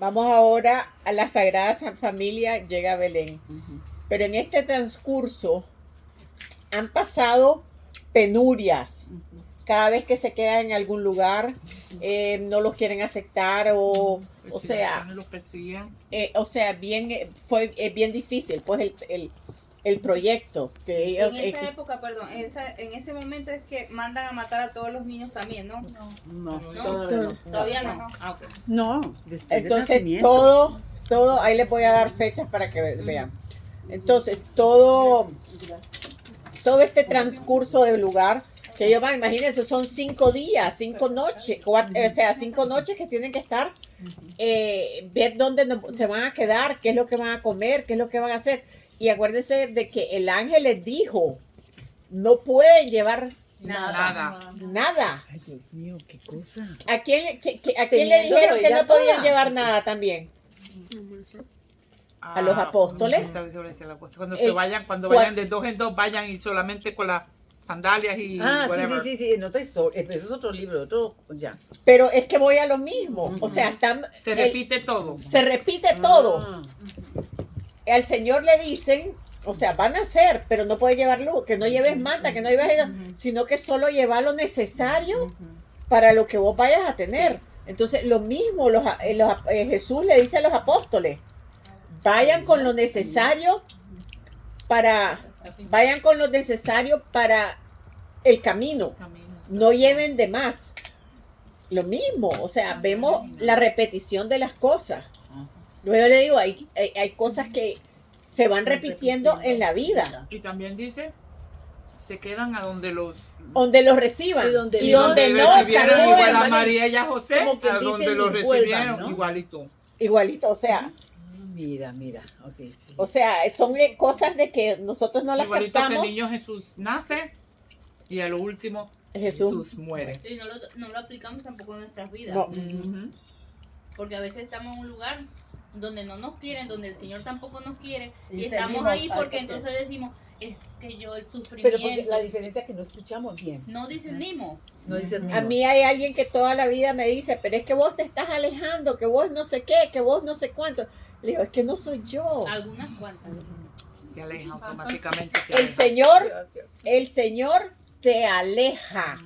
vamos ahora a la Sagrada Familia, llega a Belén. Pero en este transcurso han pasado penurias. Cada vez que se quedan en algún lugar, no los quieren aceptar o sea, es bien difícil, pues el proyecto que ellos, en esa época, perdón, en ese momento es que mandan a matar a todos los niños también, ¿no? No, Todavía no. Ah, okay. No, entonces todo, ahí les voy a dar fechas para que vean. Entonces, todo este transcurso del lugar, que yo imagínense, son 5 días, 5 noches, 5 noches que tienen que estar, ver dónde se van a quedar, qué es lo que van a comer, qué es lo que van a hacer. Y acuérdense de que el ángel les dijo, no pueden llevar nada. Ay, Dios mío, qué cosa. ¿A quién le dijeron que no podían llevar nada también? A los apóstoles. Cuando vayan de 2 en 2, vayan y solamente con las sandalias y whatever. Sí, en otra historia, pero eso es otro libro, ya. Pero es que voy a lo mismo, o sea, se repite todo. Se repite todo. Al Señor le dicen, o sea, van a hacer, pero no puedes llevar luz, que no lleves manta, que no lleves eso, sino que solo llevar lo necesario para lo que vos vayas a tener. Entonces, lo mismo Jesús le dice a los apóstoles, vayan con lo necesario para el camino, no lleven de más. Lo mismo, o sea, vemos la repetición de las cosas. Bueno, le digo, hay cosas que se van repitiendo en la vida. Y también dice, se quedan a donde los reciban y donde no recibieron, igual a María y a José, a donde los recibieron, ¿no? Igualito, o sea. Mira, okay, sí. O sea, son cosas de que nosotros no las igualito captamos. Que el niño Jesús nace y a lo último Jesús muere. Y no lo aplicamos tampoco en nuestras vidas. No. Porque a veces estamos en un lugar donde no nos quieren, donde el Señor tampoco nos quiere, y seguimos estamos ahí porque al entonces decimos, es que yo el sufrimiento. Pero porque la diferencia es que no escuchamos bien. No discernimos. No discernimos. A mí hay alguien que toda la vida me dice, pero es que vos te estás alejando, que vos no sé qué, que vos no sé cuánto. Le digo, es que no soy yo. Algunas cuantas. Se aleja automáticamente. El Señor te aleja.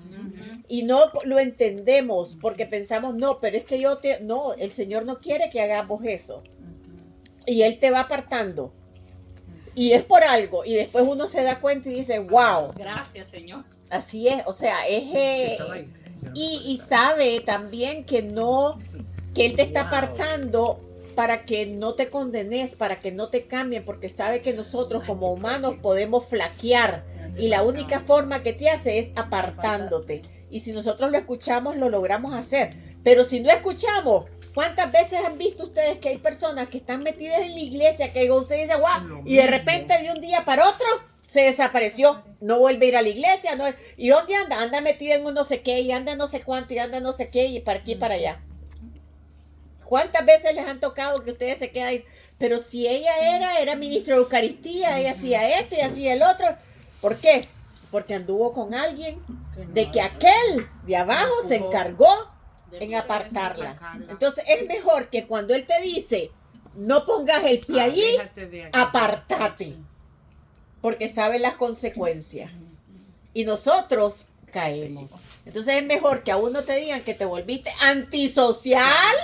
Y no lo entendemos porque pensamos, no, pero es que no, el Señor no quiere que hagamos eso. Y Él te va apartando. Y es por algo. Y después uno se da cuenta y dice, wow. Gracias, Señor. Así es, o sea, y sabe también que Él te está apartando para que no te condenes, para que no te cambien, porque sabe que nosotros como humanos podemos flaquear. Y la única forma que te hace es apartándote. Y si nosotros lo escuchamos, lo logramos hacer. Pero si no escuchamos, ¿cuántas veces han visto ustedes que hay personas que están metidas en la iglesia, que usted dice, wow, y de repente de un día para otro se desapareció, no vuelve a ir a la iglesia, ¿y dónde anda? Anda metida en un no sé qué, y anda no sé cuánto, y anda no sé qué, y para aquí y para allá. ¿Cuántas veces les han tocado que ustedes se quedan ahí? Pero si ella era ministro de Eucaristía, ella hacía esto y hacía el otro. ¿Por qué? Porque anduvo con alguien de que aquel de abajo se encargó en apartarla. Entonces es mejor que cuando él te dice, no pongas el pie allí, apártate. Porque sabe las consecuencias. Y nosotros caemos. Entonces es mejor que a uno te digan que te volviste antisocial.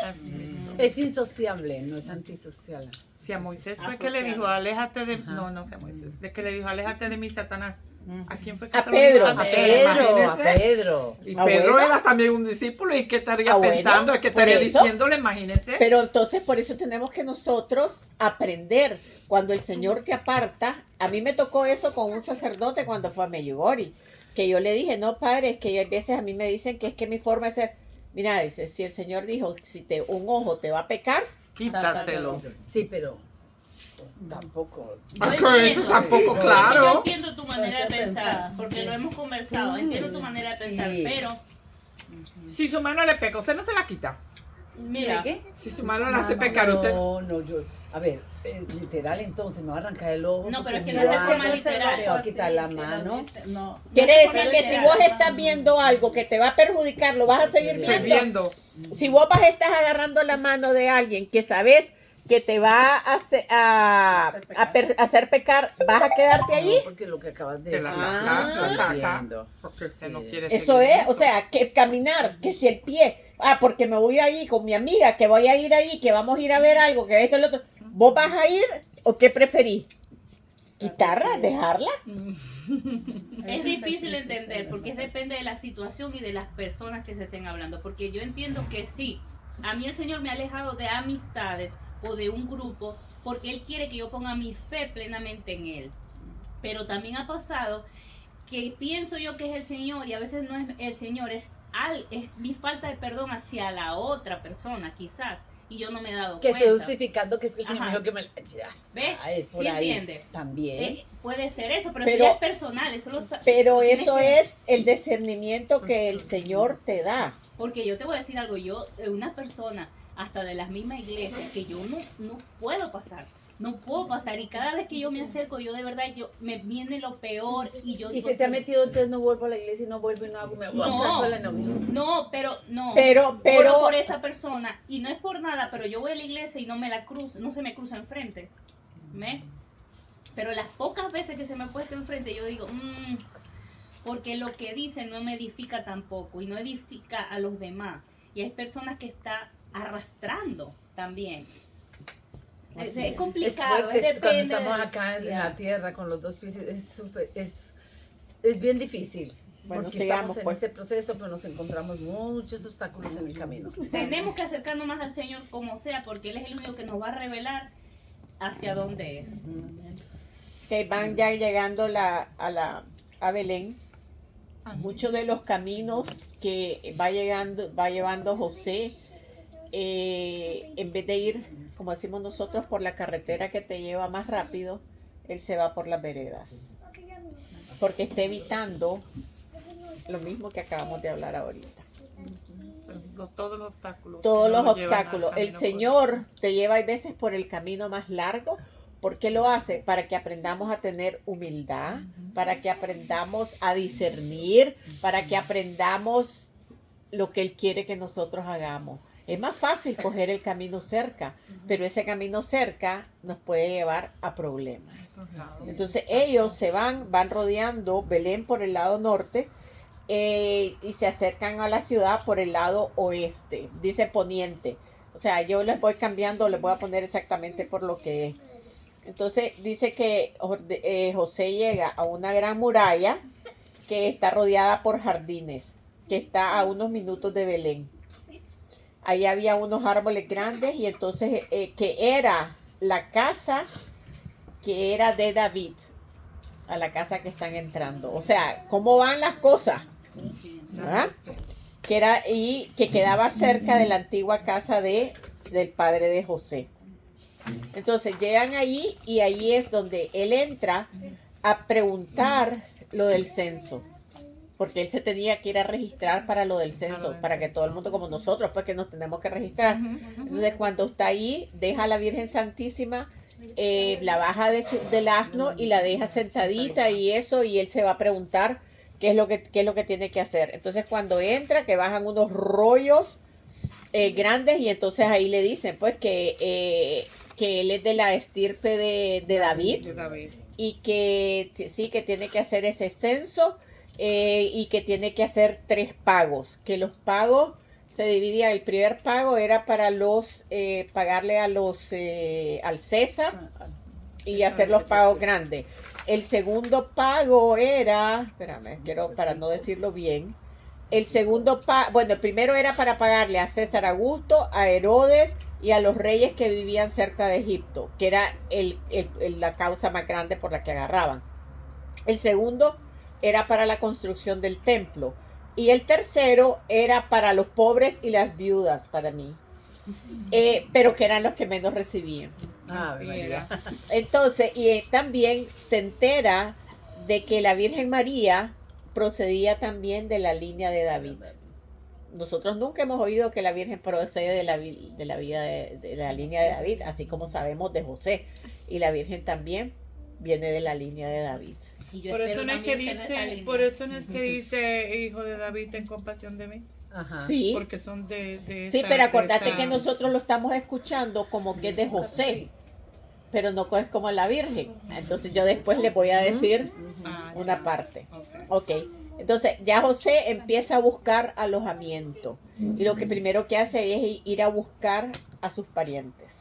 Es insociable, no es antisocial. Si a Moisés fue que le dijo, aléjate de... No fue a Moisés. De que le dijo, aléjate de mí, Satanás. ¿A quién fue que a se Pedro. lo dijo? A Pedro. Y Pedro era también un discípulo. ¿Y qué estaría pensando? ¿Qué estaría diciéndole? Imagínense. Pero entonces por eso tenemos que nosotros aprender. Cuando el Señor te aparta, a mí me tocó eso con un sacerdote cuando fue a Medjugorje, que yo le dije, no, padre, es que a veces a mí me dicen que es que mi forma de ser, mira, dice, si el Señor dijo, si un ojo te va a pecar, quítatelo. Sí, pero tampoco. Eso tampoco, claro. Yo entiendo tu manera de pensar, porque lo hemos conversado, entiendo tu manera de pensar, pero... Si su mano le peca, usted no se la quita. Mira, si su mano la hace pecar, usted... A ver, literal entonces, me va a arrancar el ojo. No, pero es que no es de forma literal. Me va a quitar la mano. Quiere decir que si vos estás viendo algo que te va a perjudicar, lo vas a seguir viendo. Si vos estás agarrando la mano de alguien que sabes que te va a hacer pecar, ¿vas a quedarte allí? No, porque lo que acabas de Te decir. la sacas, la saca, entiendo. porque usted no Sí. quiere Eso seguir es, o sea, que caminar, que si el pie, porque me voy a ir ahí con mi amiga, que voy a ir ahí, que vamos a ir a ver algo, que esto y lo otro. ¿Vos vas a ir o qué preferís? ¿Quitarla? ¿Dejarla? Es difícil entender porque depende de la situación y de las personas que se estén hablando. Porque yo entiendo que sí, a mí el Señor me ha alejado de amistades o de un grupo porque Él quiere que yo ponga mi fe plenamente en Él. Pero también ha pasado que pienso yo que es el Señor y a veces no es el Señor, es mi falta de perdón hacia la otra persona quizás. Y yo no me he dado Que cuenta. estoy justificando que es que el Señor Ajá. dijo que me... Ya. ¿Ves? Es por ¿Sí ahí. entiende? También. Puede ser eso, pero Pero- eso ya es personal. Eso Pero tienes eso que- es el discernimiento que el Señor te da. Porque yo te voy a decir algo, una persona hasta de las mismas iglesias que yo no puedo pasar, no puedo pasar y cada vez que yo me acerco yo de verdad me viene lo peor y yo Y digo, si se ha metido, entonces no vuelvo a la iglesia y no vuelvo y no hago... no, pero Pero- oro por esa persona y no es por nada, pero yo voy a la iglesia y no se me cruza enfrente, ¿ves? Pero las pocas veces que se me ha puesto enfrente yo digo, porque lo que dice no me edifica tampoco y no edifica a los demás. Y hay personas que está arrastrando también. Es complicado, Es fuerte, depende cuando estamos de- acá en ya. la tierra con los dos pies, es bien difícil. Bueno, porque sigamos, estamos en pues. este proceso, pero nos encontramos muchos obstáculos en el camino. Tenemos que acercarnos más al Señor como sea, porque Él es el único que nos va a revelar hacia dónde es. Que van ya llegando a Belén. Muchos de los caminos que va llevando José, en vez de ir, como decimos nosotros, por la carretera que te lleva más rápido, él se va por las veredas. Porque está evitando lo mismo que acabamos de hablar ahorita. Todos los obstáculos. Todos que los nos llevan al obstáculos. El camino Señor te lleva a veces por el camino más largo. ¿Por qué lo hace? Para que aprendamos a tener humildad, para que aprendamos a discernir, para que aprendamos lo que Él quiere que nosotros hagamos. Es más fácil coger el camino cerca, pero ese camino cerca nos puede llevar a problemas. por lados. Entonces ellos van rodeando Belén por el lado norte, y se acercan a la ciudad por el lado oeste, dice poniente. O sea, yo les voy cambiando, les voy a poner exactamente por lo que es. Entonces dice que José llega a una gran muralla que está rodeada por jardines, que está a unos minutos de Belén. Ahí había unos árboles grandes y entonces que era la casa que era de David, a la casa que están entrando. O sea, ¿cómo van las cosas? ¿Ah? Que era y que quedaba cerca de la antigua casa del padre de José. Entonces llegan allí y allí es donde él entra a preguntar lo del censo, porque él se tenía que ir a registrar para lo del censo, para que todo el mundo como nosotros, pues que nos tenemos que registrar. Entonces cuando está ahí, deja a la Virgen Santísima, la baja del asno y la deja sentadita y eso, y él se va a preguntar qué es lo que tiene que hacer. Entonces cuando entra, que bajan unos rollos grandes y entonces ahí le dicen pues que él es de la estirpe de David y que sí, que tiene que hacer ese censo, y que tiene que hacer 3 pagos, que los pagos se dividían. El primer pago era para pagarle al César y hacer los pagos grandes. El segundo pago era, espérame, para no decirlo bien, el primero era para pagarle a César Augusto, a Herodes y a los reyes que vivían cerca de Egipto, que era la causa más grande por la que agarraban. El segundo era para la construcción del templo. Y el tercero era para los pobres y las viudas, para mí. Pero que eran los que menos recibían. Así era. Entonces, y también se entera de que la Virgen María procedía también de la línea de David. Nosotros nunca hemos oído que la Virgen procede de la línea de David, así como sabemos de José. Y la Virgen también viene de la línea de David. Y yo Por espero eso no es que también ser esa dice, línea. por eso no es que dice, hijo de David, ten compasión de mí. Ajá. Sí. Porque son de Sí, esa- pero de acordate esa- que nosotros lo estamos escuchando como que es de José, pero no es como la Virgen. Entonces yo después le voy a decir Ah, una ya. parte. Ok. Ok. Entonces ya José empieza a buscar alojamiento. Y lo que primero que hace es ir a buscar a sus parientes.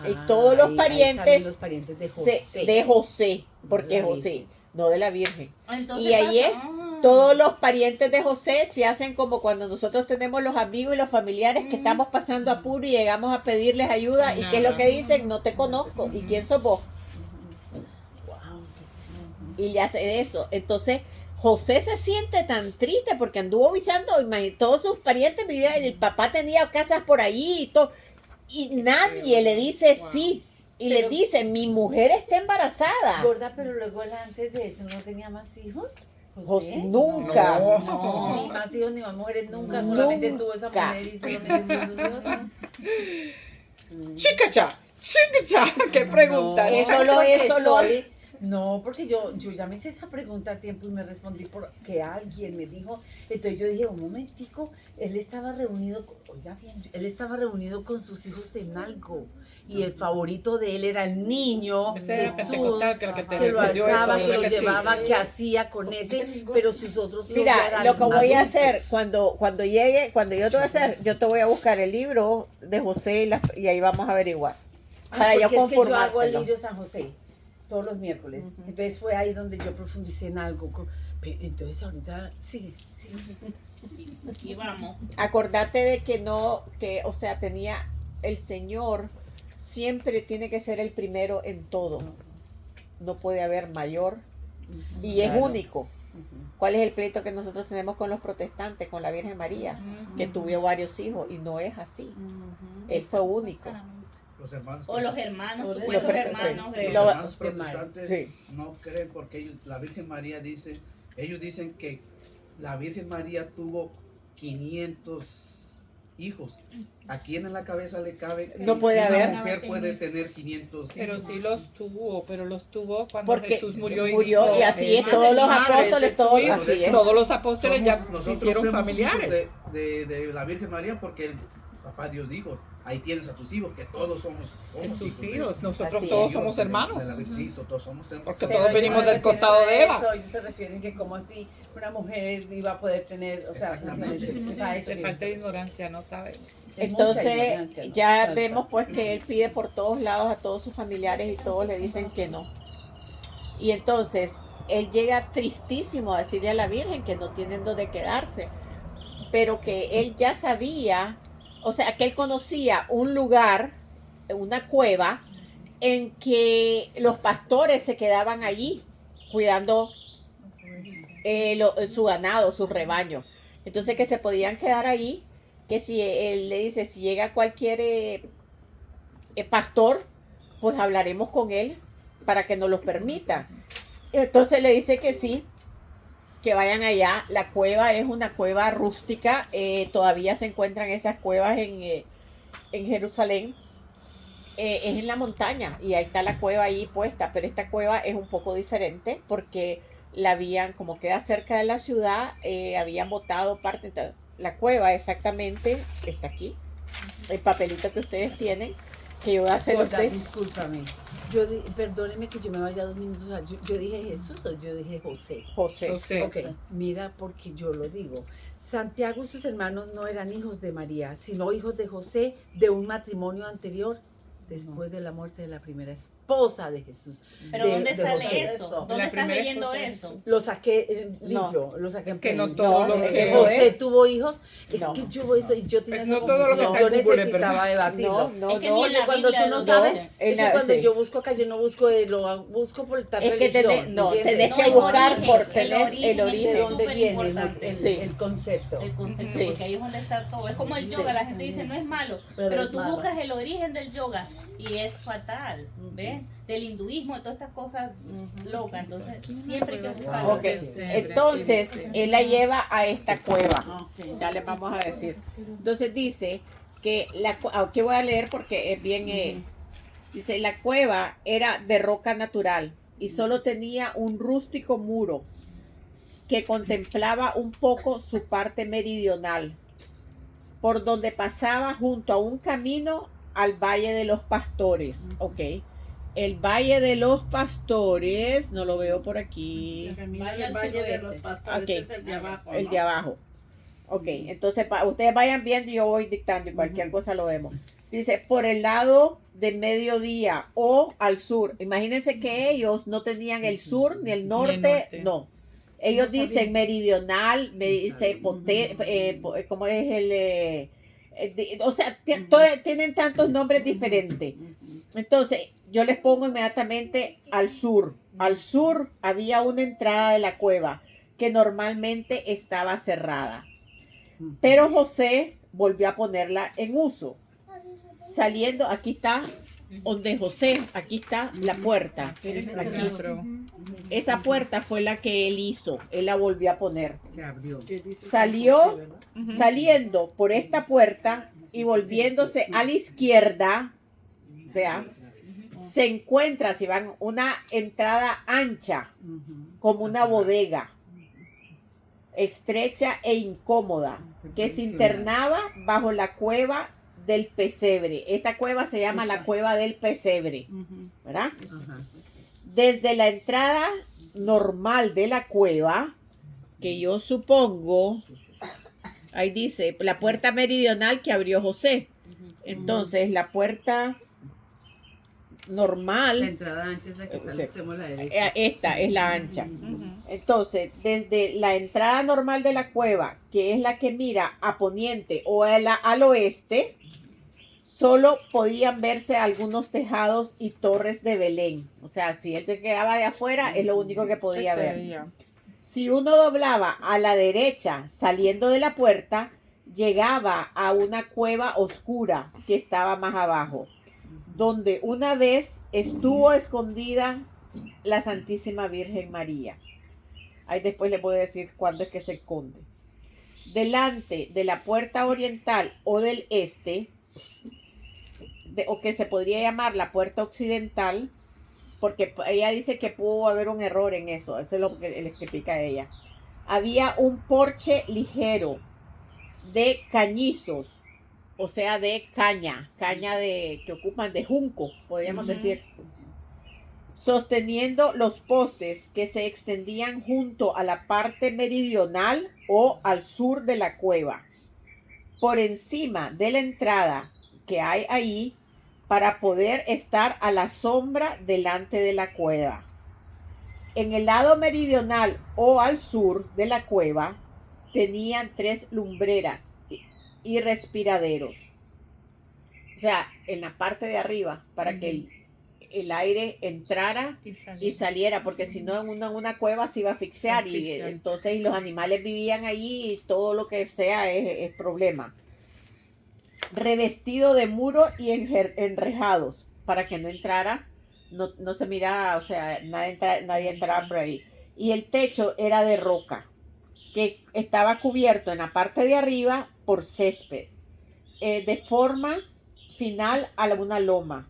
Y todos los Ahí parientes, salen los parientes de José. de José, porque De la José, Virgen. no de la Virgen. Entonces Y ahí pasa- es, todos los parientes de José se hacen como cuando nosotros tenemos los amigos y los familiares que estamos pasando apuro y llegamos a pedirles ayuda. ¿Y qué es lo que dicen? No te conozco. ¿Y quién sos vos? Y ya sé eso. Entonces, José se siente tan triste porque anduvo visando, todos sus parientes vivían, el papá tenía casas por allí y todo. Y nadie le dice sí. Y le Pero- dice, mi mujer está embarazada. Gorda, pero luego él antes de eso no tenía más hijos. José, José. nunca. No. Ni más hijos ni más mujeres nunca. Solamente tuvo esa Nunca. mujer y solamente tuvo esos hijos. Chicacha, qué pregunta. No, Eso porque lo estoy- No, porque yo ya me hice esa pregunta a tiempo y me respondí porque alguien me dijo. Entonces yo dije, un momentico, él estaba reunido, oiga bien, él estaba reunido con sus hijos en algo. Y el favorito de él era el niño, Ese era el Jesús, pentecostal, que el que te que lo dio eso, alzaba, que ¿verdad lo que sí? llevaba, que hacía con ese, pero sus otros hijos ya Mira, eran lo que voy a adultos. hacer cuando llegue, cuando yo te voy a hacer, yo te voy a buscar el libro de José y ahí vamos a averiguar. Para yo Porque es que yo hago el conformártelo. libro de San José todos los miércoles. Entonces fue ahí donde yo profundicé en algo. Pero entonces ahorita sí. Y vamos. Acordate de que no, que, o sea, tenía el Señor siempre tiene que ser el primero en todo. No puede haber mayor y es Claro. único. ¿Cuál es el pleito que nosotros tenemos con los protestantes, con la Virgen María? Que tuvo varios hijos y no es así. Él fue único. Los hermanos O los hermanos, Los supuestos protestantes. hermanos Los de... Lo- hermanos de protestantes Sí. no creen porque la Virgen María dice, ellos dicen que la Virgen María tuvo 500 hijos. ¿A quién en la cabeza le cabe? No puede una haber. mujer puede tener 500 Pero hijos. sí los tuvo, pero los tuvo cuando Porque Jesús murió. murió dijo, y así es, madres todos los y madres apóstoles, todos, estuvieron. así es. Todos los apóstoles ya se Nosotros hicieron somos familiares. hijos de la Virgen María porque el papá Dios dijo, ahí tienes a tus hijos, que todos somos Es sus de- hijos, nosotros Así todos es. somos hermanos. Sí, todos somos hermanos. Porque Pero todos ellos venimos no del se refieren costado a de Eva. eso, ellos se refieren que como así una mujer iba a poder tener, o sea, Exactamente. o sea, eso Le sí. falta ignorancia, no sabe. Es mucha Entonces ignorancia, ¿no? ya Falta. vemos pues que él pide por todos lados a todos sus familiares y todos le dicen que no. Y entonces él llega tristísimo a decirle a la Virgen que no tienen donde quedarse, pero que él ya sabía, o sea, que él conocía un lugar, una cueva, en que los pastores se quedaban allí cuidando su ganado, su rebaño. Entonces que se podían quedar ahí, que si él le dice, si llega cualquier pastor, pues hablaremos con él para que nos los permita. Entonces le dice que sí, que vayan allá. La cueva es una cueva rústica, todavía se encuentran esas cuevas en Jerusalén. Es en la montaña y ahí está la cueva ahí puesta, pero esta cueva es un poco diferente porque la habían, como queda cerca de la ciudad, habían botado parte. Entonces, la cueva exactamente está aquí, el papelito que ustedes tienen, que yo voy a hacer a Gorda, ustedes. discúlpame. Perdóneme que yo me vaya 2 minutos. O sea, yo dije Jesús o yo dije José. José. José. Ok, mira porque yo lo digo. Santiago y sus hermanos no eran hijos de María, sino hijos de José de un matrimonio anterior, después de la muerte de la primera esposa de Jesús. Pero de- ¿dónde de sale José. eso? La ¿Dónde estás primera leyendo esposa de eso? Lo saqué en No. libro, lo saqué en Es que no print. todo No, lo es que... que José tuvo hijos. Es No. que yo eso y yo tenía Pues no esa todo lo que confusión. está en Yo Google es necesitaba debatirlo. No, Es que no. ni en la Cuando Biblia tú no lo sabes, dice. eso es cuando sí. yo busco acá, yo no busco, lo busco por tal Es que religión, no, ¿entiendes? tenés No, que el buscar origen, por el tenés origen el de origen. dónde súper viene importante. Sí. el concepto. El concepto, Sí. porque ahí es donde está todo. Es como el Sí. yoga, la gente dice no es malo, Pero pero es tú malo. buscas el origen del yoga y es fatal, ¿ves? Del hinduismo, de todas estas cosas locas, entonces siempre hay que buscarlo. Ok, entonces él la lleva a esta cueva. Ya les vamos a decir. Entonces dice que aquí voy a leer porque es bien. Dice: la cueva era de roca natural y solo tenía un rústico muro que contemplaba un poco su parte meridional, por donde pasaba junto a un camino al Valle de los Pastores. Ok. El Valle de los Pastores, no lo veo por aquí. Vaya al Valle de suroeste. los Pastores, Ok. es el de abajo, El ¿no? de abajo. Ok, entonces ustedes vayan viendo y yo voy dictando y cualquier cosa lo vemos. Dice, por el lado de mediodía o al sur. Imagínense que ellos no tenían el sur ni el norte, norte. no. Ellos No dicen sabían. meridional, me dice, ¿cómo es el? O sea, tienen tantos nombres diferentes. Entonces, yo les pongo inmediatamente al sur. Al sur había una entrada de la cueva que normalmente estaba cerrada. Pero José volvió a ponerla en uso. Saliendo, aquí está donde José, aquí está la puerta. Aquí. Esa puerta fue la que él hizo. Él la volvió a poner. Salió saliendo por esta puerta y volviéndose a la izquierda, vea, se encuentra, si van, una entrada ancha, como una bodega, estrecha e incómoda, que se internaba bajo la cueva del pesebre. Esta cueva se llama la cueva del pesebre, ¿verdad? Desde la entrada normal de la cueva, que yo supongo, ahí dice, la puerta meridional que abrió José. Entonces, la puerta normal, La entrada ancha es la que está al extremo a la derecha. esta es la ancha. Entonces, desde la entrada normal de la cueva, que es la que mira a poniente o al oeste, solo podían verse algunos tejados y torres de Belén. O sea, si él te quedaba de afuera, es lo único que podía ver. Si uno doblaba a la derecha saliendo de la puerta, llegaba a una cueva oscura que estaba más abajo, donde una vez estuvo escondida la Santísima Virgen María. Ahí después les voy a decir cuándo es que se esconde. Delante de la puerta oriental o del este, o que se podría llamar la puerta occidental, porque ella dice que pudo haber un error en eso, eso es lo que les explica ella. Había un porche ligero de cañizos, o sea, de caña que ocupan de junco, podríamos decir, sosteniendo los postes que se extendían junto a la parte meridional o al sur de la cueva, por encima de la entrada que hay ahí, para poder estar a la sombra delante de la cueva. En el lado meridional o al sur de la cueva tenían 3 lumbreras y respiraderos. O sea, en la parte de arriba, para que el aire entrara y saliera, porque si no en una cueva se iba a asfixiar y entonces los animales vivían allí y todo lo que sea es problema. Revestido de muro y enrejados para que no entrara, no se mirara, o sea, nadie entraba por ahí. Y el techo era de roca, que estaba cubierto en la parte de arriba por césped, de forma final a una loma,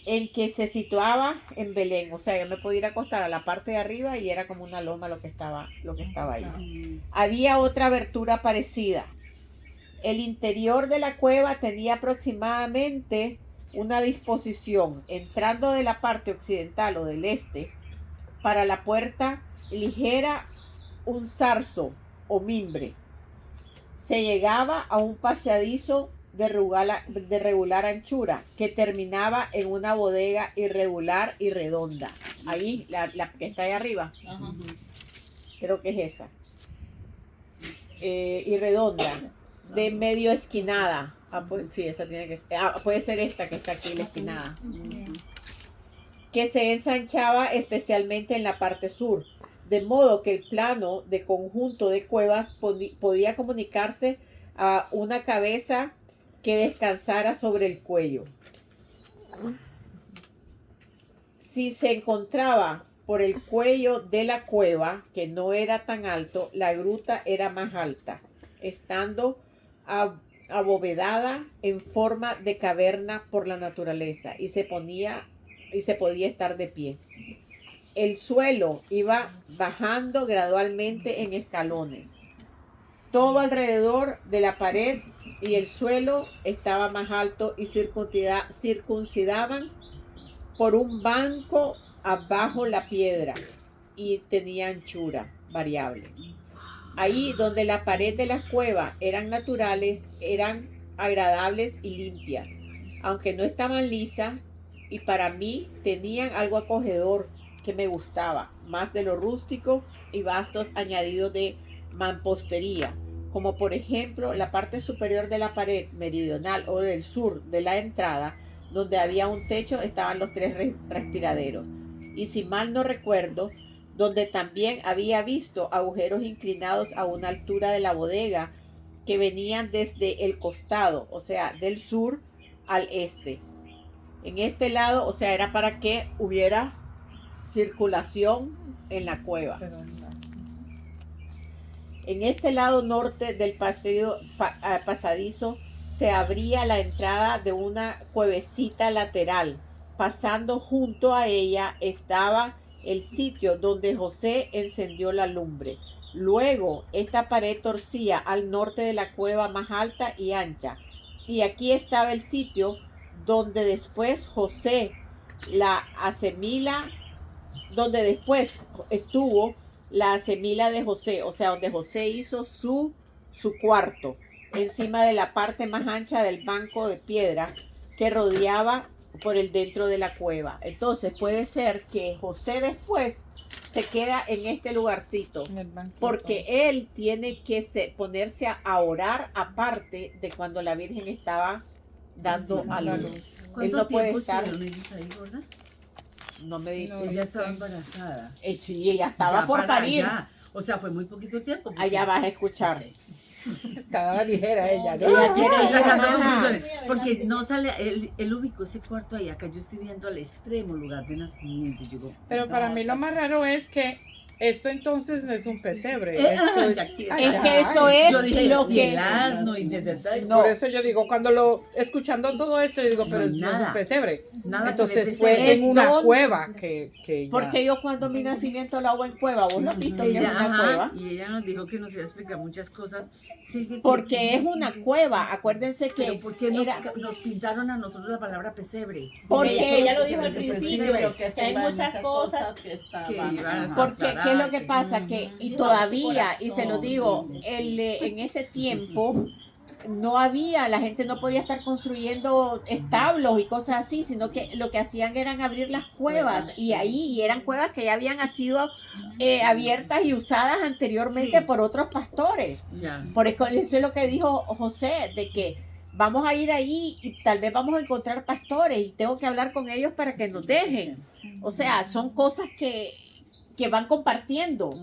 en que se situaba en Belén. O sea, yo me podía ir a acostar a la parte de arriba y era como una loma lo que estaba ahí. Había otra abertura parecida. El interior de la cueva tenía aproximadamente una disposición, entrando de la parte occidental o del este, para la puerta ligera, un zarzo o mimbre. Se llegaba a un pasadizo de regular anchura, que terminaba en una bodega irregular y redonda. Ahí, la que está ahí arriba. Creo que es esa. Y redonda, de medio esquinada. Pues, sí, esa tiene que ser. Puede ser esta que está aquí, la esquinada. Que se ensanchaba especialmente en la parte sur, de modo que el plano de conjunto de cuevas podía comunicarse a una cabeza que descansara sobre el cuello. Si se encontraba por el cuello de la cueva, que no era tan alto, la gruta era más alta, estando abovedada en forma de caverna por la naturaleza, y se podía estar de pie. el suelo iba bajando gradualmente en escalones. Todo alrededor de la pared y el suelo estaba más alto y circuncidaban por un banco abajo la piedra y tenía anchura variable. Ahí donde la pared de las cuevas eran naturales, eran agradables y limpias, aunque no estaban lisas, y para mí tenían algo acogedor que me gustaba, más de lo rústico y vastos añadidos de mampostería, como por ejemplo la parte superior de la pared meridional o del sur de la entrada, donde había un techo, estaban los 3 respiraderos. Y si mal no recuerdo, donde también había visto agujeros inclinados a una altura de la bodega que venían desde el costado, o sea, del sur al este. En este lado, o sea, era para que hubiera circulación en la cueva. En este lado norte del pasadizo se abría la entrada de una cuevecita lateral. Pasando junto a ella estaba el sitio donde José encendió la lumbre. Luego, esta pared torcía al norte de la cueva más alta y ancha. Y aquí estaba el sitio donde después José la asemila, donde después estuvo la asemila de José, o sea, donde José hizo su cuarto, encima de la parte más ancha del banco de piedra que rodeaba por el dentro de la cueva. Entonces puede ser que José después se queda en este lugarcito, porque él tiene que ponerse a orar aparte de cuando la Virgen estaba dando a luz. Él ¿Cuánto no puede tiempo estar. estuvieron ellos ahí, gorda? No me dijo. Ella estaba embarazada. Sí, ella estaba Ya por para parir. allá. O sea, fue muy poquito tiempo. porque- Allá vas a escuchar. Estaba ligera ella, ¿no? Ella tiene Estoy sacando hija. conclusiones, porque no sale, él ubicó ese cuarto ahí, acá yo estoy viendo al extremo lugar de nacimiento. Yo digo, Pero para mí lo más raro es que esto entonces no es un pesebre. ah, Esto ya quiero. Es que eso es yo dije, lo y que... el asno y No. Por eso yo digo, cuando escuchando todo esto, yo digo, pero No hay no es nada. un pesebre. Nada Entonces que fue Es en una donde- cueva que ella... Porque yo cuando mi nacimiento lo hago en cueva, vos lo has visto que es ella, una ajá, cueva. y ella nos dijo que nos iba a explicar muchas cosas. Sí, Porque es una cueva, acuérdense que Pero ¿por qué nos, era- nos pintaron a nosotros la palabra pesebre? Porque- ella lo dijo al Pesebre, principio, pesebre. que hay muchas cosas que iban a Porque, ¿qué es lo que aclarar, pasa? Que, y todavía, y se lo digo, en ese tiempo no había, la gente no podía estar construyendo establos y cosas así, sino que lo que hacían eran abrir las cuevas, y ahí eran cuevas que ya habían sido abiertas y usadas anteriormente Sí. por otros pastores. Ya. Por eso es lo que dijo José, de que vamos a ir ahí y tal vez vamos a encontrar pastores y tengo que hablar con ellos para que nos dejen. O sea, son cosas que van compartiendo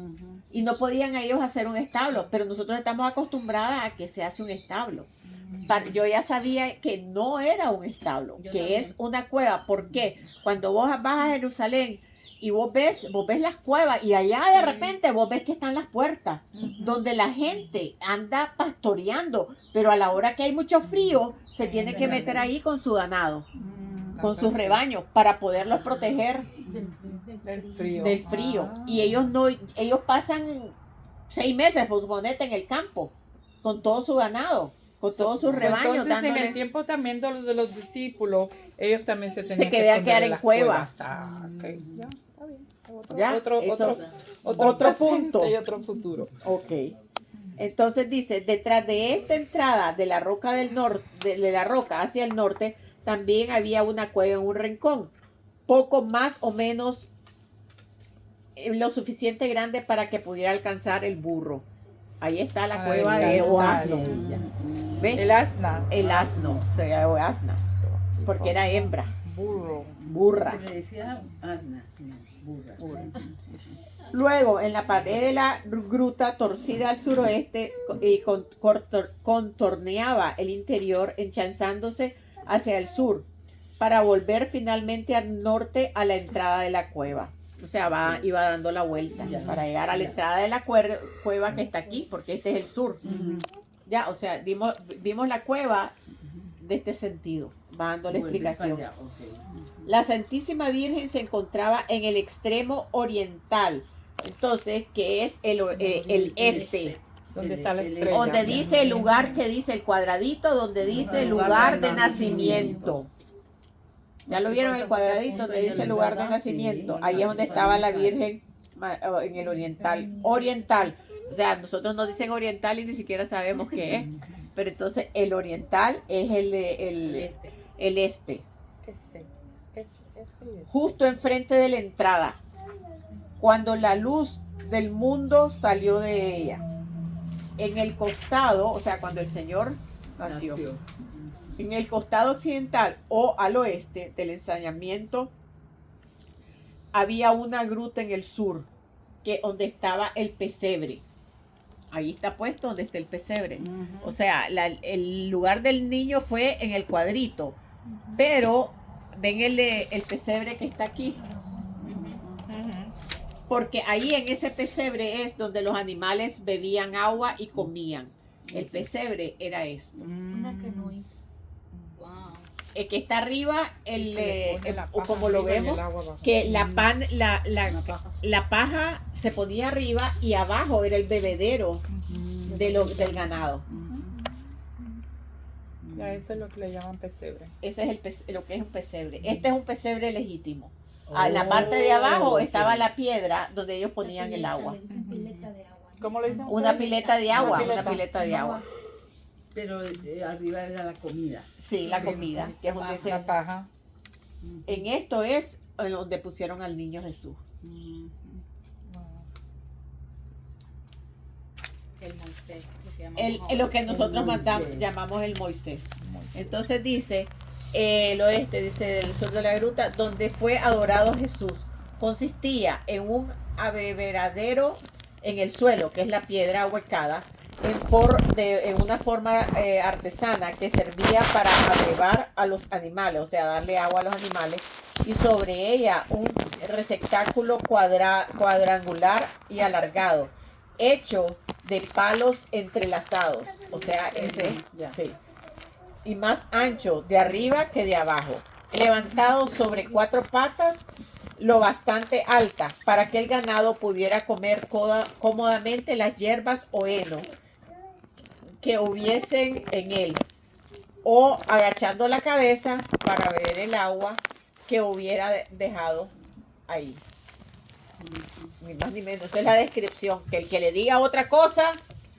y no podían ellos hacer un establo, pero nosotros estamos acostumbradas a que se hace un establo. Yo ya sabía que no era un establo, que es una cueva. ¿Por qué? Cuando vos vas a Jerusalén y vos ves las cuevas y allá de repente vos ves que están las puertas, donde la gente anda pastoreando, pero a la hora que hay mucho frío, se tiene que meter ahí con su ganado, con sus rebaños, para poderlos proteger del frío. Y ellos pasan 6 meses, por suponete, en el campo, con todo su ganado, con todos sus rebaños. Entonces, en el dándole... tiempo también de los discípulos, ellos también se tenían Se querían que quedar en las cuevas. Ah, ok. Ya, está bien. Ya, Otro otro presente punto. y otro futuro. Ok. Entonces dice, detrás de esta entrada de la roca del norte, de la roca hacia el norte, también había una cueva en un rincón, poco más o menos lo suficiente grande para que pudiera alcanzar el burro. Ahí está la cueva de asno. ¿Ves? El asna. El asno, se llama asna, porque era hembra, Burro. burra. Se le decía asna, burra. Luego, en la pared de la gruta torcida al suroeste y contorneaba el interior, enchanzándose hacia el sur, para volver finalmente al norte a la entrada de la cueva. O sea, iba dando la vuelta para llegar a la entrada de la cueva que está aquí, porque este es el sur. Ya, o sea, vimos la cueva de este sentido, va dando la Vuelves explicación. para allá, ok. La Santísima Virgen se encontraba en el extremo oriental, entonces, que es el este, ¿Dónde está la El- estrella? donde dice el lugar que dice el cuadradito, donde dice lugar de nacimiento. ¿Ya lo vieron el cuadradito donde dice lugar de nacimiento? Ahí es donde estaba la Virgen en el oriental. Oriental. O sea, nosotros nos dicen oriental y ni siquiera sabemos qué es. Pero entonces el oriental es el este. Justo enfrente de la entrada. Cuando la luz del mundo salió de ella. En el costado, o sea, cuando el Señor nació. En el costado occidental o al oeste del ensañamiento había una gruta en el sur, donde estaba el pesebre. Ahí está puesto donde está el pesebre. O sea, el lugar del niño fue en el cuadrito, pero ven el pesebre que está aquí. Porque ahí en ese pesebre es donde los animales bebían agua y comían. El pesebre era esto. Wow. El que está arriba, o como lo vemos, que la paja se ponía arriba y abajo era el bebedero del ganado. Ya, eso es lo que le llaman pesebre. Ese es lo que es un pesebre. Este es un pesebre legítimo. A la parte de abajo estaba la piedra donde ellos ponían el agua. ¿Cómo le dicen Una ustedes? pileta de agua, Una una pileta de agua. Pero arriba era la comida. Sí, la comida, que es donde La paja. en esto es donde pusieron al niño Jesús. El Moisés. Lo que Lo que nosotros Moisés. llamamos el Moisés. Entonces dice, el oeste, dice del sur de la gruta, donde fue adorado Jesús. Consistía en un abreveradero en el suelo, que es la piedra ahuecada, en una forma artesana que servía para abrevar a los animales, o sea, darle agua a los animales, y sobre ella un receptáculo cuadrangular y alargado, hecho de palos entrelazados, o sea, ese, sí, y más ancho de arriba que de abajo, levantado sobre 4 patas, lo bastante alta para que el ganado pudiera comer cómodamente las hierbas o heno que hubiesen en él, o agachando la cabeza para beber el agua que hubiera dejado ahí. Ni más ni menos, esa es la descripción. Que el que le diga otra cosa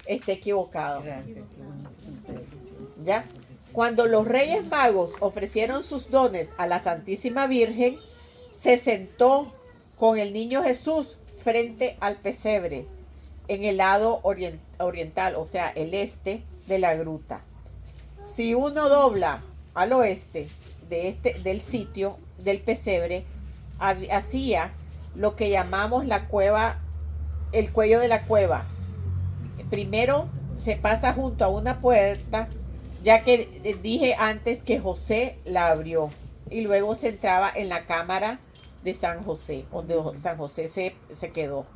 esté equivocado. Gracias. ¿Ya? Cuando los Reyes Magos ofrecieron sus dones a la Santísima Virgen, se sentó con el niño Jesús frente al pesebre en el lado oriental, o sea, el este de la gruta. Si uno dobla al oeste del sitio del pesebre, hacía lo que llamamos la cueva, el cuello de la cueva. Primero se pasa junto a una puerta, ya que dije antes que José la abrió, y luego se entraba en la cámara de San José, donde San José se quedó.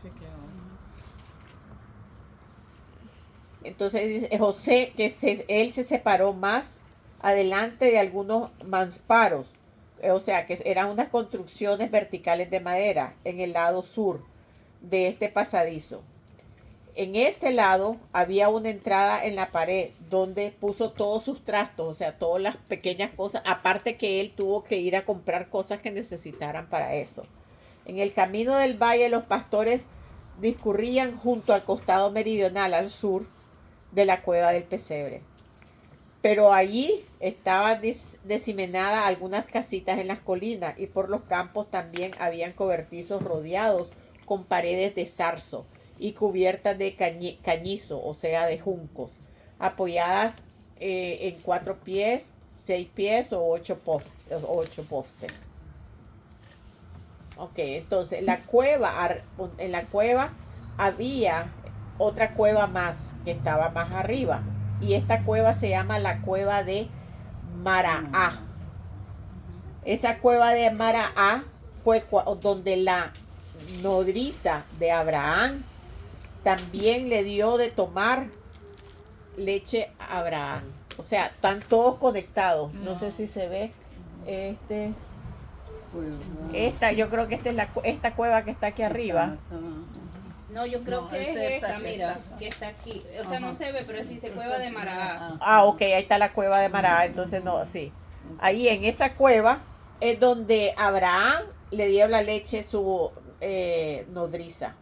Entonces dice José que él se separó más adelante de algunos mamparos, o sea que eran unas construcciones verticales de madera en el lado sur de este pasadizo. En este lado había una entrada en la pared donde puso todos sus trastos, o sea, todas las pequeñas cosas, aparte que él tuvo que ir a comprar cosas que necesitaran para eso. En el camino del valle los pastores discurrían junto al costado meridional al sur de la cueva del pesebre. Pero allí estaban diseminadas algunas casitas en las colinas, y por los campos también habían cobertizos rodeados con paredes de zarzo y cubiertas de cañizo, o sea, de juncos, apoyadas en 4 pies, 6 pies o 8 postes. Ok, entonces en la cueva había otra cueva más que estaba más arriba, y esta cueva se llama la cueva de Maraá. Esa cueva de Maraá fue donde la nodriza de Abraham también le dio de tomar leche a Abraham. O sea, están todos conectados. No sé si se ve. Esta, yo creo que esta cueva que está aquí arriba. No, yo creo No, que es es esta esta, que mira, está. que está aquí. O sea, no se ve, pero sí se cueva de Maragá. Ah, ok, ahí está la cueva de Mará. Entonces, no, sí. Ahí en esa cueva es donde Abraham le dio la leche su nodriza.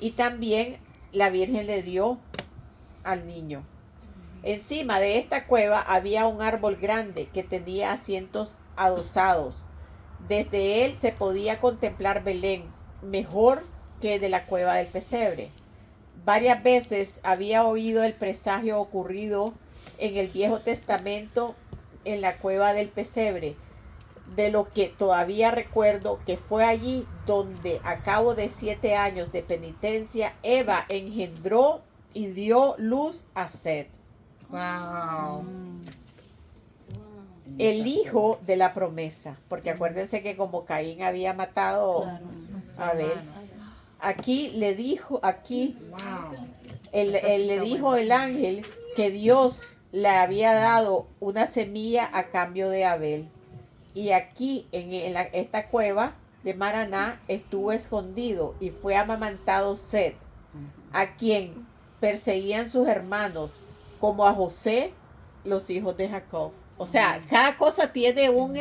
Y también la Virgen le dio al niño. Encima de esta cueva había un árbol grande que tenía asientos adosados. Desde él se podía contemplar Belén, mejor que de la cueva del pesebre. Varias veces había oído el presagio ocurrido en el Viejo Testamento en la cueva del pesebre, de lo que todavía recuerdo que fue allí donde a cabo de 7 años de penitencia Eva engendró y dio luz a Set, Wow. el hijo de la promesa, porque acuérdense que como Caín había matado a Abel, aquí le dijo, Wow. le dijo el ángel que Dios le había dado una semilla a cambio de Abel. Y aquí en esta cueva de Maraná estuvo escondido y fue amamantado Set, a quien perseguían sus hermanos, como a José, los hijos de Jacob. O sea, cada cosa tiene un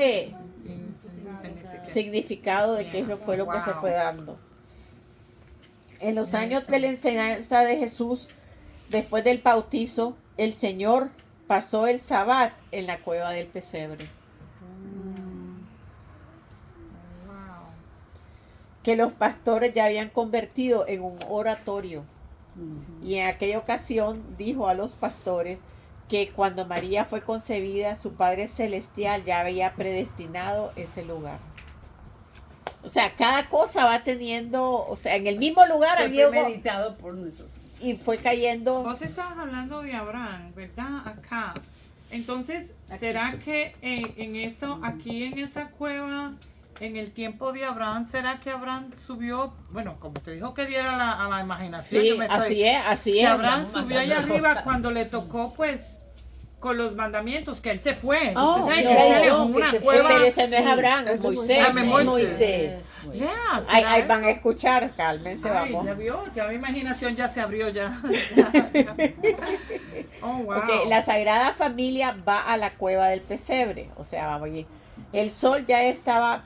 significado de qué fue lo que se fue dando. En los años de la enseñanza de Jesús, después del bautizo, el Señor pasó el Sabbat en la cueva del pesebre. Que los pastores ya habían convertido en un oratorio. Y en aquella ocasión dijo a los pastores que cuando María fue concebida, su Padre Celestial ya había predestinado ese lugar. O sea, cada cosa va teniendo, o sea, en el mismo lugar había Fue meditado por nosotros. y fue cayendo. Vos estabas hablando de Abraham, ¿verdad? Acá. Entonces, ¿será que en eso, aquí en esa cueva, en el tiempo de Abraham, será que Abraham subió, bueno, como te dijo que diera a la imaginación? Sí, yo me estoy- así que es. Abraham subió allá arriba cuando le tocó, pues, con los mandamientos, que él se fue. Oh, Usted sabe no, que él se alejó no, en que una se fue, cueva. Pero ese no es Sí, Abraham, es ese Moisés. Ah, Moisés. Yeah, Ahí ¿será van a eso? escuchar, cálmense, Ay, vamos. ya vio, ya mi imaginación ya se abrió ya. Oh, wow. Ok, la Sagrada Familia va a la cueva del pesebre. O sea, vamos allí. El sol ya estaba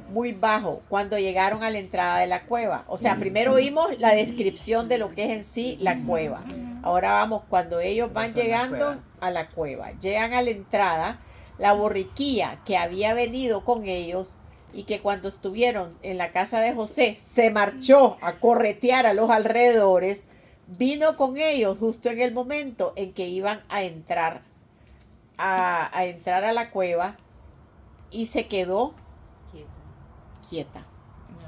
muy bajo cuando llegaron a la entrada de la cueva. O sea, primero vimos la descripción de lo que es en sí la cueva. Ahora vamos, cuando ellos van llegando a la cueva, llegan a la entrada, la borriquilla que había venido con ellos y que cuando estuvieron en la casa de José se marchó a corretear a los alrededores, vino con ellos justo en el momento en que iban a entrar a la cueva y se quedó quieta.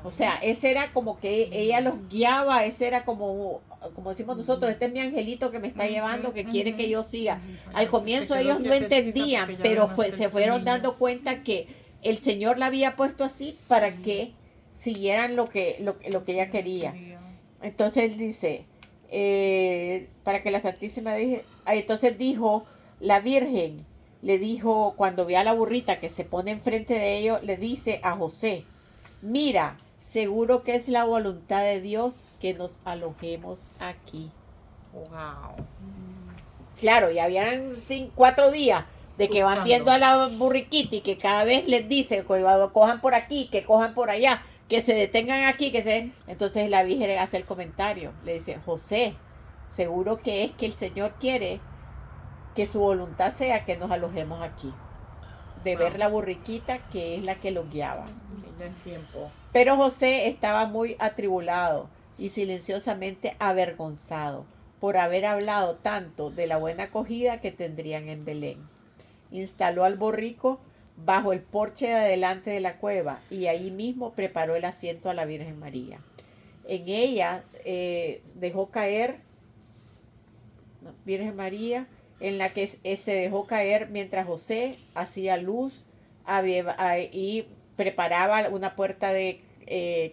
O sea, ese era como que ella los guiaba, ese era como decimos nosotros, este es mi angelito que me está llevando, que quiere que yo siga. Al comienzo ellos no entendían, pero se fueron dando cuenta que el Señor la había puesto así para que siguieran lo que ella quería. Entonces dice, para que la Santísima dije, entonces dijo la Virgen, le dijo cuando ve a la burrita que se pone enfrente de ellos, le dice a José, mira, seguro que es la voluntad de Dios que nos alojemos aquí. Wow. Claro, ya habían 4 días de que van viendo a la burriquita y que cada vez les dice que cojan por aquí, que cojan por allá, que se detengan aquí, Entonces la Virgen hace el comentario, le dice, José, seguro que es que el Señor quiere que su voluntad sea que nos alojemos aquí. De ver la burriquita que es la que los guiaba. Pero José estaba muy atribulado y silenciosamente avergonzado por haber hablado tanto de la buena acogida que tendrían en Belén. Instaló al borrico bajo el porche de adelante de la cueva y ahí mismo preparó el asiento a la Virgen María. En ella dejó caer, Virgen María, en la que se dejó caer mientras José hacía luz y preparaba una puerta de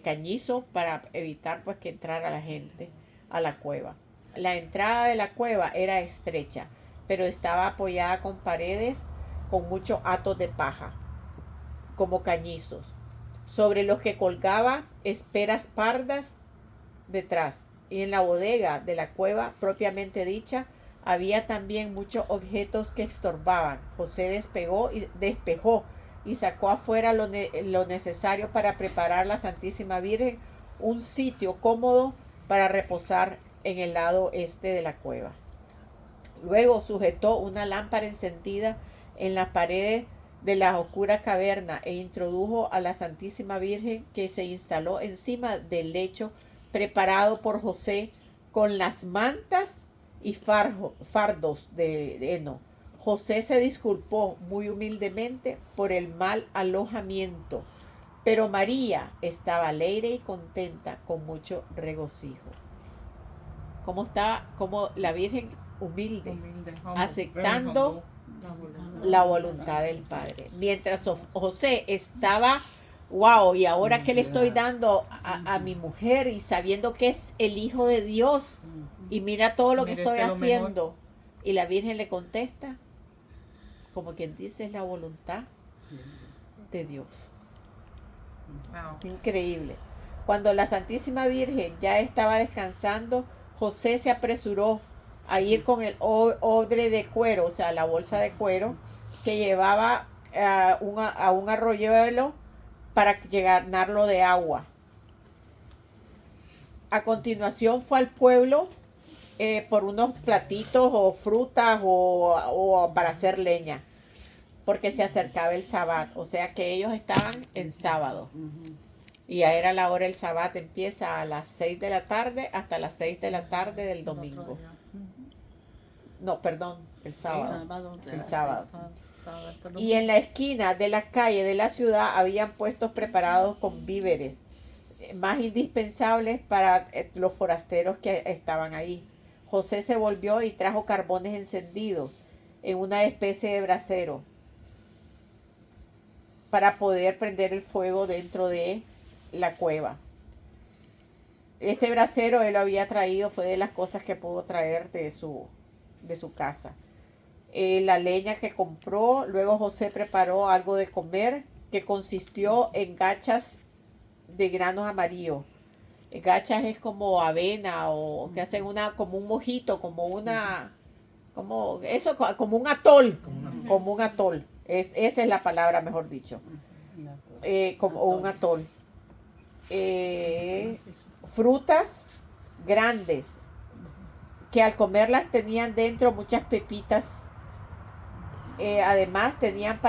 cañizo para evitar pues que entrara la gente a la cueva. La entrada de la cueva era estrecha, pero estaba apoyada con paredes con muchos hatos de paja, como cañizos, sobre los que colgaba esperas pardas detrás. Y en la bodega de la cueva propiamente dicha había también muchos objetos que estorbaban. José despejó y sacó afuera lo necesario para preparar a la Santísima Virgen un sitio cómodo para reposar en el lado este de la cueva. Luego sujetó una lámpara encendida en las paredes de la oscura caverna e introdujo a la Santísima Virgen, que se instaló encima del lecho preparado por José con las mantas y fardos de heno. José se disculpó muy humildemente por el mal alojamiento, pero María estaba alegre y contenta con mucho regocijo. Como la Virgen humilde, aceptando la voluntad del Padre. Mientras José estaba, wow, y ahora que le estoy dando a mi mujer y sabiendo que es el Hijo de Dios y mira todo lo que estoy haciendo. Y la Virgen le contesta, como quien dice, es la voluntad de Dios. Wow. Increíble. Cuando la Santísima Virgen ya estaba descansando, José se apresuró a ir con el odre de cuero, o sea, la bolsa de cuero que llevaba a un arroyuelo para llenarlo de agua. A continuación fue al pueblo por unos platitos o frutas o para hacer leña, porque se acercaba el sabbat, o sea que ellos estaban en sábado. Y ya era la hora del sabbat, empieza a las 6 de la tarde hasta las 6 de la tarde del domingo. No, perdón, el sábado. El sábado. Y en la esquina de la calle de la ciudad habían puestos preparados con víveres más indispensables para los forasteros que estaban ahí. José se volvió y trajo carbones encendidos en una especie de brasero para poder prender el fuego dentro de la cueva. Ese brasero él lo había traído, fue de las cosas que pudo traer de su casa. La leña que compró, luego José preparó algo de comer que consistió en gachas de granos amarillos. Gachas es como avena o que hacen como un mojito, como un atol. Esa es la palabra, mejor dicho. Como un atol. Frutas grandes que al comerlas tenían dentro muchas pepitas. Además tenían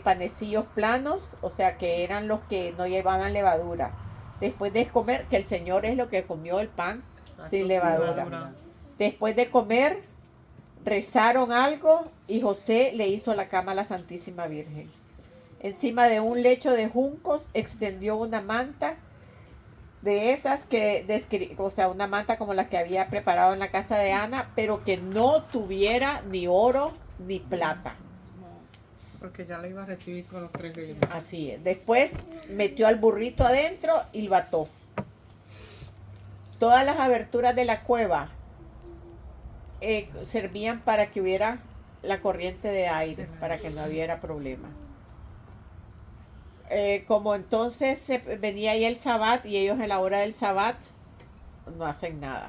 panecillos planos, o sea que eran los que no llevaban levadura. Después de comer, que el Señor es lo que comió el pan sin levadura. Después de comer, rezaron algo y José le hizo la cama a la Santísima Virgen. Encima de un lecho de juncos extendió una manta de esas o sea, una manta como la que había preparado en la casa de Ana, pero que no tuviera ni oro ni plata. Porque ya la iba a recibir con los 3 reyes. Así es. Después metió al burrito adentro y lo ató. Todas las aberturas de la cueva servían para que hubiera la corriente de aire, para que no hubiera problema. Como entonces venía ahí el sabbat y ellos en la hora del sabbat no hacen nada.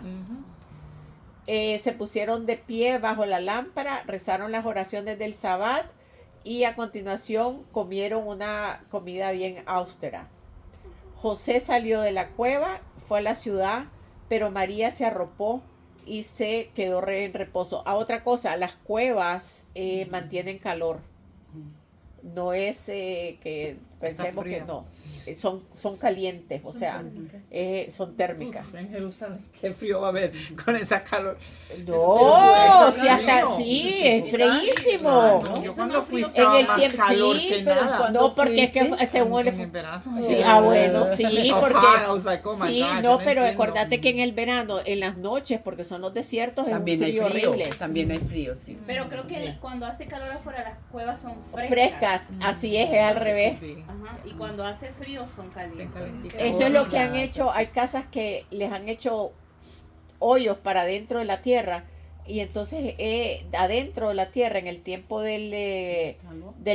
Se pusieron de pie bajo la lámpara, rezaron las oraciones del sabbat y a continuación comieron una comida bien austera. José salió de la cueva, fue a la ciudad, pero María se arropó y se quedó en reposo. Otra cosa, las cuevas mantienen calor. No es que pensemos que no, son calientes, o sea, son térmicas. En Jerusalén, qué frío va a haber con esa calor. No, si hasta sí, es fríísimo. Yo cuando fui estaba En el más tiempo, calor sí, que pero nada. no, porque es que según En el verano. sí, bueno, sí, porque Oh my sí, God, yo no, pero entiendo. acordate que en el verano, en las noches, porque son los desiertos, es un También hay frío frío. horrible. También hay frío, sí. Pero creo que cuando hace calor afuera las cuevas son frescas. Frescas, así es al revés. Ajá, y cuando hace frío son calientes. Eso es lo que han hecho. Hay casas que les han hecho hoyos para dentro de la tierra y entonces adentro de la tierra, en el tiempo del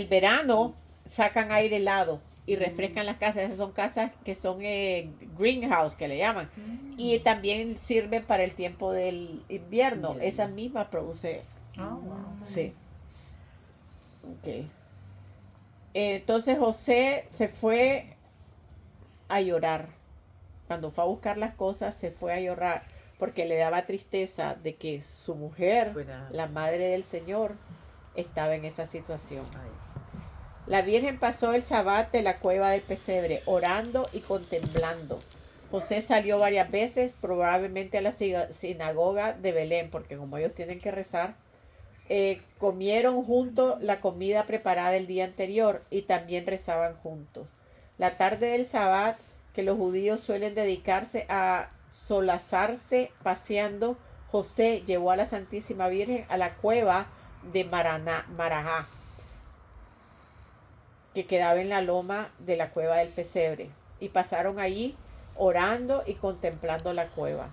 verano, sacan aire helado y refrescan las casas. Esas son casas que son greenhouse, que le llaman. Y también sirven para el tiempo del invierno. Esa misma produce. Oh, wow. Sí. Ok. Entonces José se fue a llorar. Cuando fue a buscar las cosas, se fue a llorar porque le daba tristeza de que su mujer, la madre del Señor, estaba en esa situación. La Virgen pasó el sabbat de la cueva del pesebre, orando y contemplando. José salió varias veces, probablemente a la sinagoga de Belén, porque como ellos tienen que rezar, comieron juntos la comida preparada el día anterior y también rezaban juntos. La tarde del sabbat, que los judíos suelen dedicarse a solazarse paseando, José llevó a la Santísima Virgen a la cueva de Marajá, que quedaba en la loma de la cueva del pesebre, y pasaron allí orando y contemplando la cueva.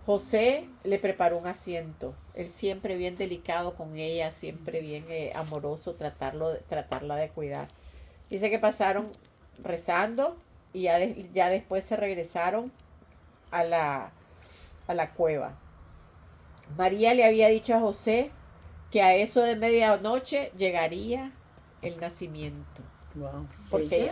José le preparó un asiento, él siempre bien delicado con ella, siempre bien amoroso, tratarla de cuidar. Dice que pasaron rezando y ya después se regresaron a la cueva. María le había dicho a José que a eso de medianoche llegaría el nacimiento. Wow. Porque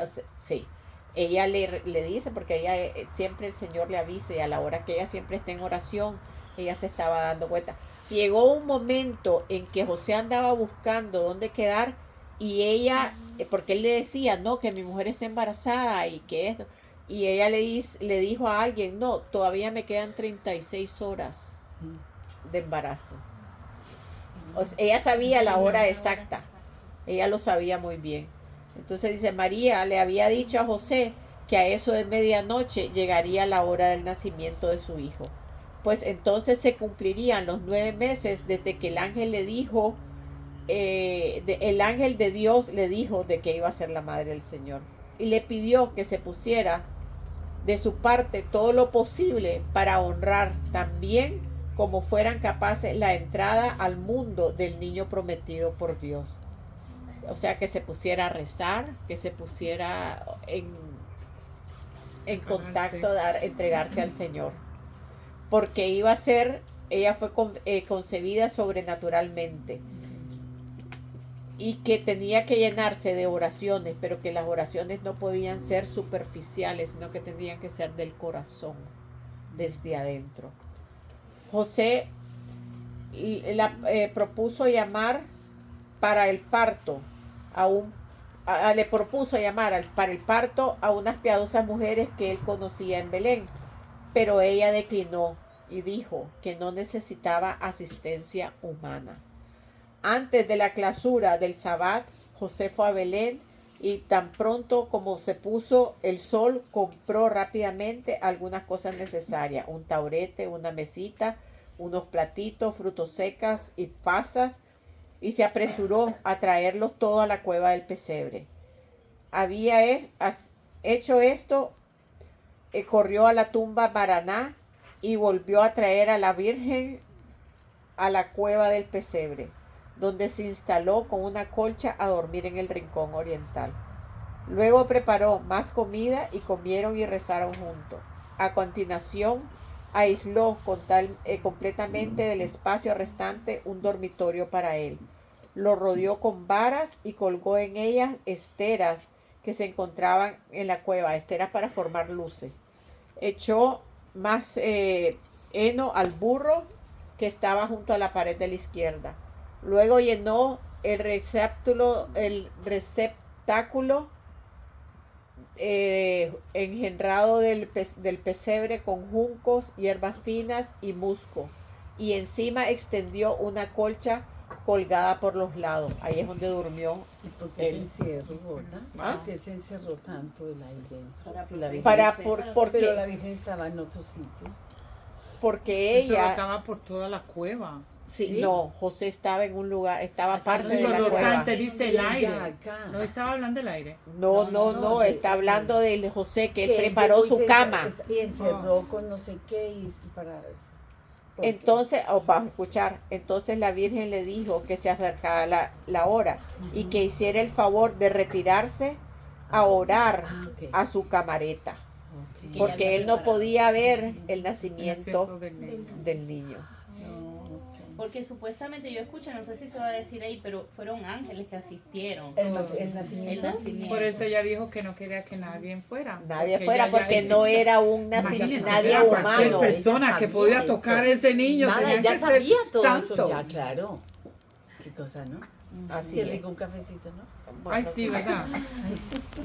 ella le dice, porque ella siempre el Señor le avisa, y a la hora que ella siempre está en oración, ella se estaba dando cuenta. Llegó un momento en que José andaba buscando dónde quedar, y ella, porque él le decía, no, que mi mujer está embarazada y que esto, y ella le dijo a alguien, no, todavía me quedan 36 horas de embarazo. O sea, ella sabía la hora exacta, ella lo sabía muy bien. Entonces dice, María le había dicho a José que a eso de medianoche llegaría la hora del nacimiento de su hijo. Pues entonces se cumplirían los 9 meses desde que el ángel le dijo, el ángel de Dios le dijo de que iba a ser la madre del Señor. Y le pidió que se pusiera de su parte todo lo posible para honrar también como fueran capaces la entrada al mundo del niño prometido por Dios. O sea, que se pusiera a rezar, que se pusiera en contacto, entregarse al Señor. Porque ella fue concebida sobrenaturalmente. Y que tenía que llenarse de oraciones, pero que las oraciones no podían ser superficiales, sino que tenían que ser del corazón, desde adentro. José propuso llamar para el parto le propuso llamar para el parto a unas piadosas mujeres que él conocía en Belén, pero ella declinó y dijo que no necesitaba asistencia humana. Antes de la clausura del sabbat, José fue a Belén y tan pronto como se puso el sol, compró rápidamente algunas cosas necesarias, un taburete, una mesita, unos platitos, frutos secas y pasas, y se apresuró a traerlos todo a la cueva del pesebre. Había hecho esto, corrió a la tumba Maraná y volvió a traer a la Virgen a la cueva del pesebre, donde se instaló con una colcha a dormir en el rincón oriental. Luego preparó más comida y comieron y rezaron juntos. A continuación, aisló completamente del espacio restante un dormitorio para él. Lo rodeó con varas y colgó en ellas esteras que se encontraban en la cueva, esteras para formar luces. Echó más heno al burro que estaba junto a la pared de la izquierda. Luego llenó el receptáculo engendrado del pesebre con juncos, hierbas finas y musgo, y encima extendió una colcha colgada por los lados. Ahí es donde durmió. ¿Y por qué él. se encerró, verdad? ¿Ah? ¿Por qué se encerró tanto el aire dentro? Para Si la Virgen pero la Virgen estaba en otro sitio. Porque Se ella, rotaba por toda la cueva. sí, no, José estaba en un lugar, estaba parte de Lo la cueva. rotante dice el aire. Ya, acá. No estaba hablando del aire. No, está hablando de José, que él Que preparó llegó y su cama. Y encerró con no sé qué y para Entonces, vamos a escuchar, entonces la Virgen le dijo que se acercara la hora y que hiciera el favor de retirarse a orar Ok. a su camareta, Ok. Que porque ya él no había preparado. podía ver el El nacimiento asiento del niño. del niño. Porque supuestamente yo escuché, no sé si se va a decir ahí, pero fueron ángeles que asistieron. El El nacimiento. nacimiento. Por eso ella dijo que no quería que nadie fuera. Nadie fuera porque no era un nacimiento, Imagínense, nadie era cualquier humano. persona Ella que sabía podía esto. tocar a ese niño. Nada, tenían ya que ser sabía todo santos. eso, ya, claro. Qué cosa, ¿no? Así Qué es. rico un cafecito, ¿no? Ay, sí, ¿verdad?